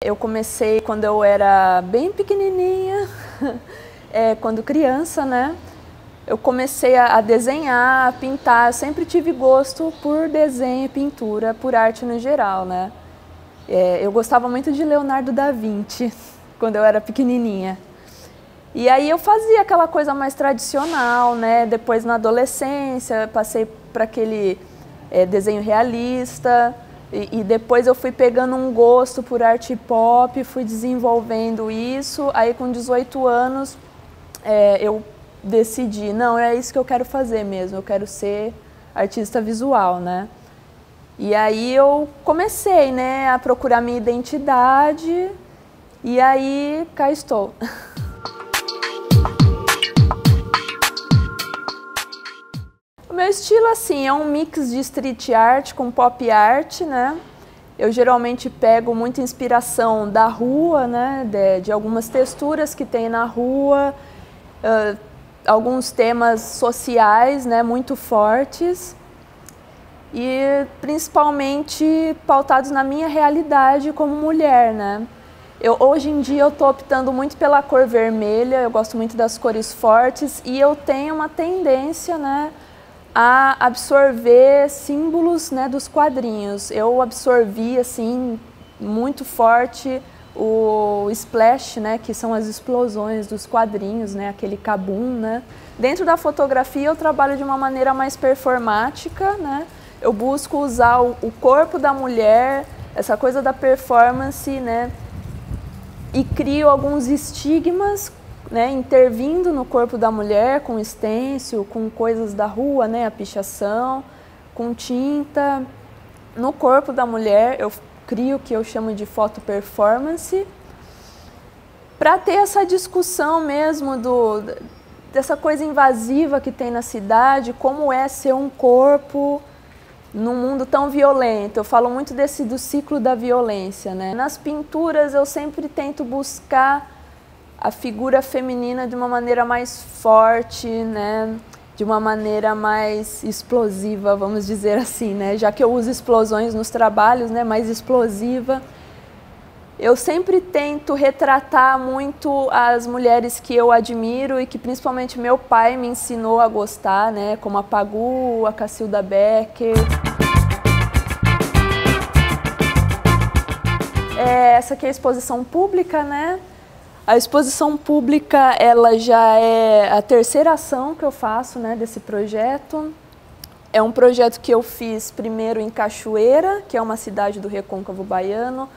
Eu comecei quando eu era bem pequenininha, quando criança, né? Eu comecei a desenhar, a pintar, eu sempre tive gosto por desenho e pintura, por arte no geral, né? Eu gostava muito de Leonardo da Vinci, quando eu era pequenininha. E aí eu fazia aquela coisa mais tradicional, né? Depois na adolescência passei para aquele desenho realista. E depois eu fui pegando um gosto por arte pop, fui desenvolvendo isso. Aí com 18 anos eu decidi, não, é isso que eu quero fazer mesmo, eu quero ser artista visual, né? E aí eu comecei, né, a procurar minha identidade e aí cá estou. O meu estilo, assim, é um mix de street art com pop art, né? Eu geralmente pego muita inspiração da rua, né? De algumas texturas que tem na rua, alguns temas sociais, né? Muito fortes e principalmente pautados na minha realidade como mulher, né? Hoje em dia eu estou optando muito pela cor vermelha, eu gosto muito das cores fortes e eu tenho uma tendência, né, a absorver símbolos, né, dos quadrinhos. Eu absorvi assim muito forte o splash, né, que são as explosões dos quadrinhos, né, aquele kabum, né. Dentro da fotografia eu trabalho de uma maneira mais performática, né. Eu busco usar o corpo da mulher, essa coisa da performance, né, e crio alguns estigmas, né, intervindo no corpo da mulher com stencil, com coisas da rua, né, a pichação, com tinta. No corpo da mulher eu crio o que eu chamo de foto performance, para ter essa discussão mesmo dessa coisa invasiva que tem na cidade, como é ser um corpo num mundo tão violento. Eu falo muito do ciclo da violência, né? Nas pinturas eu sempre tento buscar a figura feminina de uma maneira mais forte, né? De uma maneira mais explosiva, vamos dizer assim, né? Já que eu uso explosões nos trabalhos, né? Mais explosiva. Eu sempre tento retratar muito as mulheres que eu admiro e que principalmente meu pai me ensinou a gostar, né? Como a Pagu, a Cacilda Becker. Essa aqui é a exposição pública, né? A exposição pública, ela já é a terceira ação que eu faço, né, desse projeto. É um projeto que eu fiz primeiro em Cachoeira, que é uma cidade do Recôncavo Baiano.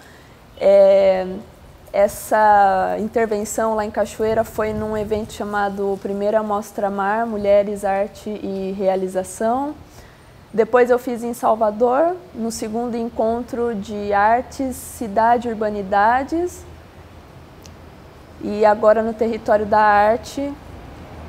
Essa intervenção lá em Cachoeira foi num evento chamado Primeira Mostra Mar, Mulheres, Arte e Realização. Depois eu fiz em Salvador, no segundo encontro de artes, cidade e urbanidades. E agora no Território da Arte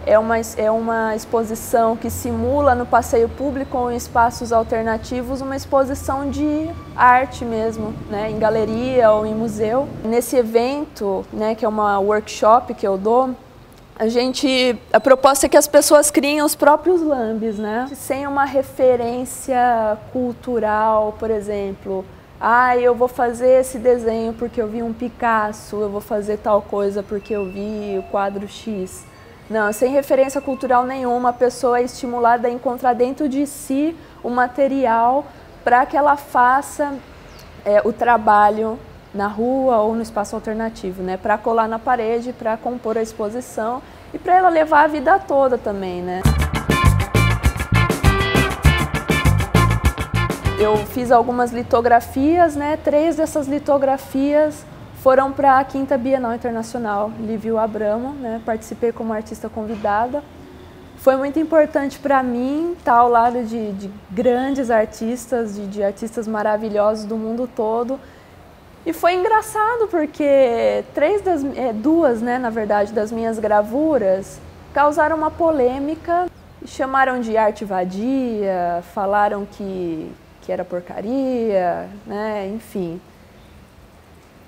é uma exposição que simula no passeio público ou em espaços alternativos uma exposição de arte mesmo, né, em galeria ou em museu. Nesse evento, né, que é uma workshop que eu dou, a proposta é que as pessoas criem os próprios lambes, né, sem uma referência cultural, por exemplo. Eu vou fazer esse desenho porque eu vi um Picasso, eu vou fazer tal coisa porque eu vi o quadro X. Não, sem referência cultural nenhuma, a pessoa é estimulada a encontrar dentro de si o material para que ela faça o trabalho na rua ou no espaço alternativo, né? Para colar na parede, para compor a exposição e para ela levar a vida toda também, né? Eu fiz algumas litografias, né? 3 dessas litografias foram para a 5ª Bienal Internacional Livio Abramo, né? Participei como artista convidada. Foi muito importante para mim estar ao lado de grandes artistas, de artistas maravilhosos do mundo todo. E foi engraçado porque 2, né, na verdade, das minhas gravuras causaram uma polêmica. Chamaram de arte vadia, falaram que era porcaria, né, enfim.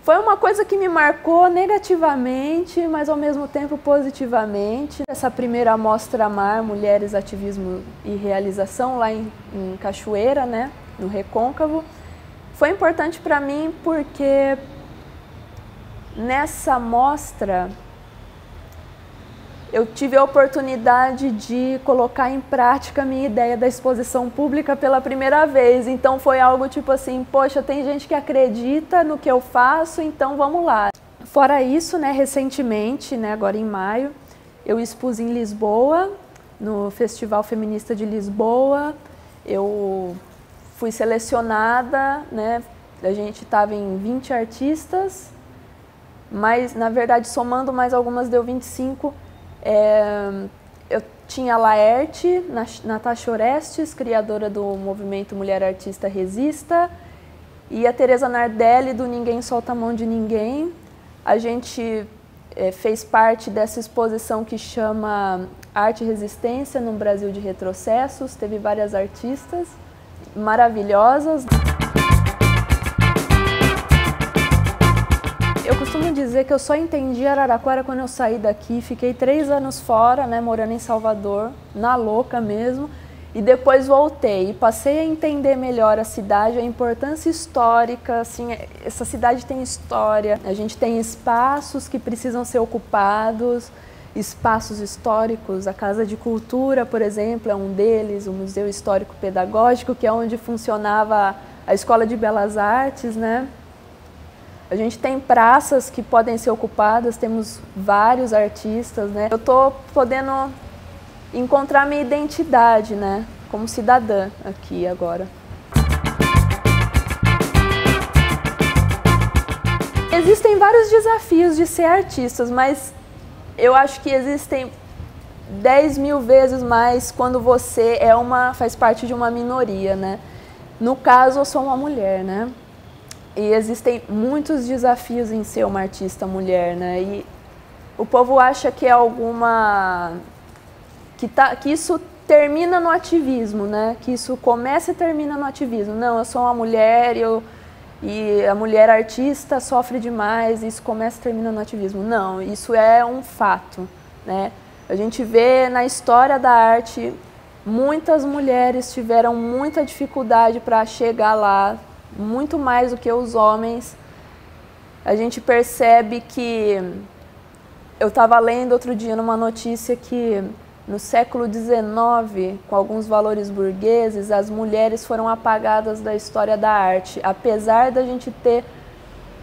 Foi uma coisa que me marcou negativamente, mas ao mesmo tempo positivamente. Essa primeira Mostra Mar, Mulheres, Ativismo e Realização, lá em Cachoeira, né, no Recôncavo, foi importante para mim porque nessa mostra eu tive a oportunidade de colocar em prática a minha ideia da exposição pública pela primeira vez. Então foi algo tipo assim, poxa, tem gente que acredita no que eu faço, então vamos lá. Fora isso, né, recentemente, né, agora em maio, eu expus em Lisboa, no Festival Feminista de Lisboa. Eu fui selecionada, né, a gente estava em 20 artistas, mas na verdade somando mais algumas deu 25. Eu tinha a Laerte, Natasha Orestes, criadora do movimento Mulher Artista Resista, e a Teresa Nardelli, do Ninguém Solta a Mão de Ninguém. A gente fez parte dessa exposição que chama Arte e Resistência no Brasil de Retrocessos. Teve várias artistas maravilhosas. Eu costumo dizer que eu só entendi Araraquara quando eu saí daqui, fiquei 3 anos fora, né, morando em Salvador, na louca mesmo, e depois voltei e passei a entender melhor a cidade, a importância histórica, assim, essa cidade tem história, a gente tem espaços que precisam ser ocupados, espaços históricos, a Casa de Cultura, por exemplo, é um deles, o Museu Histórico Pedagógico, que é onde funcionava a Escola de Belas Artes, né? A gente tem praças que podem ser ocupadas, temos vários artistas, né? Eu estou podendo encontrar minha identidade, né, como cidadã aqui agora. Existem vários desafios de ser artistas, mas eu acho que existem 10.000 vezes mais quando você faz parte de uma minoria, né? No caso, eu sou uma mulher, né? E existem muitos desafios em ser uma artista mulher, né? E o povo acha que é que isso termina no ativismo, né? Que isso começa e termina no ativismo. Não, eu sou uma mulher e a mulher artista sofre demais, e isso começa e termina no ativismo. Não, isso é um fato, né? A gente vê na história da arte, muitas mulheres tiveram muita dificuldade para chegar lá, muito mais do que os homens. A gente percebe que... Eu estava lendo outro dia numa notícia que no século XIX, com alguns valores burgueses, as mulheres foram apagadas da história da arte, apesar da gente ter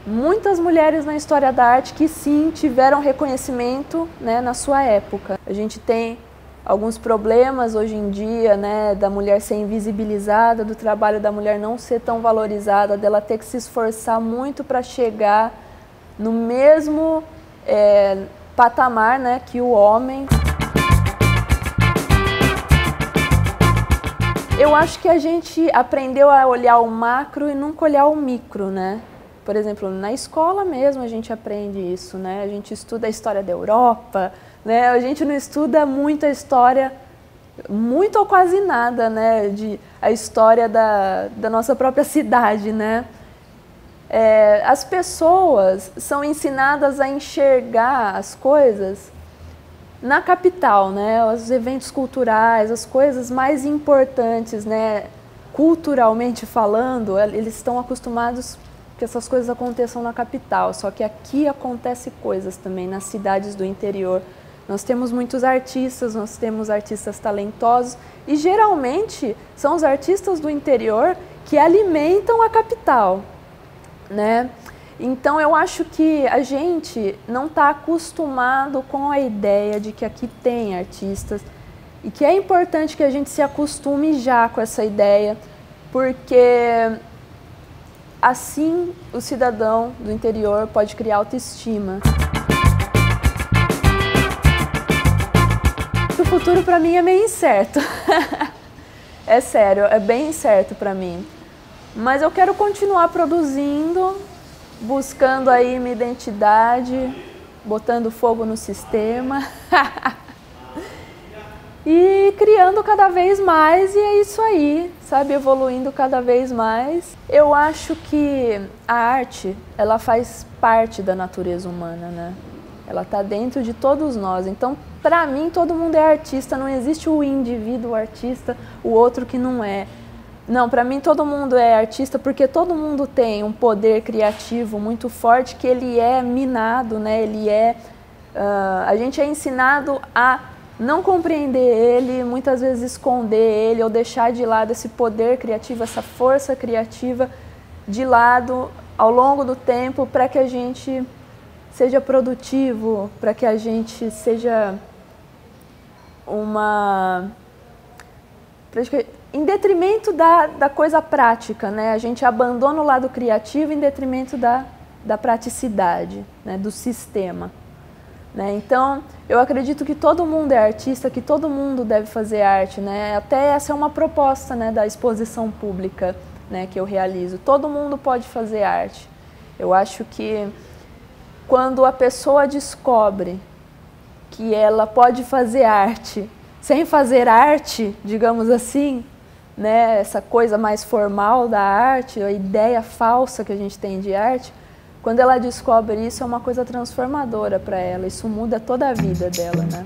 muitas mulheres na história da arte que sim tiveram reconhecimento, né, na sua época. A gente tem alguns problemas hoje em dia, né, da mulher ser invisibilizada, do trabalho da mulher não ser tão valorizada, dela ter que se esforçar muito para chegar no mesmo patamar, né, que o homem. Eu acho que a gente aprendeu a olhar o macro e nunca olhar o micro, né? Por exemplo, na escola mesmo a gente aprende isso, né? A gente estuda a história da Europa, né? A gente não estuda muito a história, muito ou quase nada, né? A história da nossa própria cidade, né? As pessoas são ensinadas a enxergar as coisas na capital, né? Os eventos culturais, as coisas mais importantes, né? Culturalmente falando, eles estão acostumados que essas coisas aconteçam na capital, só que aqui acontecem coisas também nas cidades do interior. Nós temos muitos artistas, nós temos artistas talentosos e geralmente são os artistas do interior que alimentam a capital, né? Então eu acho que a gente não está acostumado com a ideia de que aqui tem artistas e que é importante que a gente se acostume já com essa ideia, porque assim o cidadão do interior pode criar autoestima. O futuro para mim é meio incerto. É sério, é bem incerto para mim. Mas eu quero continuar produzindo, buscando aí minha identidade, botando fogo no sistema e criando cada vez mais, e é isso aí, sabe, evoluindo cada vez mais. Eu acho que a arte, ela faz parte da natureza humana, né? Ela está dentro de todos nós, então para mim todo mundo é artista, não existe o indivíduo artista, o outro que não é. Não, para mim todo mundo é artista porque todo mundo tem um poder criativo muito forte que ele é minado, né? A gente é ensinado a não compreender ele, muitas vezes esconder ele ou deixar de lado esse poder criativo, essa força criativa de lado ao longo do tempo para que a gente seja produtivo, para que a gente seja em detrimento da coisa prática, né? A gente abandona o lado criativo em detrimento da praticidade, né? Do sistema. Né? Então, eu acredito que todo mundo é artista, que todo mundo deve fazer arte. Né? Até essa é uma proposta, né, da exposição pública, né, que eu realizo. Todo mundo pode fazer arte. Eu acho que quando a pessoa descobre que ela pode fazer arte sem fazer arte, digamos assim, né, essa coisa mais formal da arte, a ideia falsa que a gente tem de arte, quando ela descobre isso, é uma coisa transformadora para ela, isso muda toda a vida dela, né?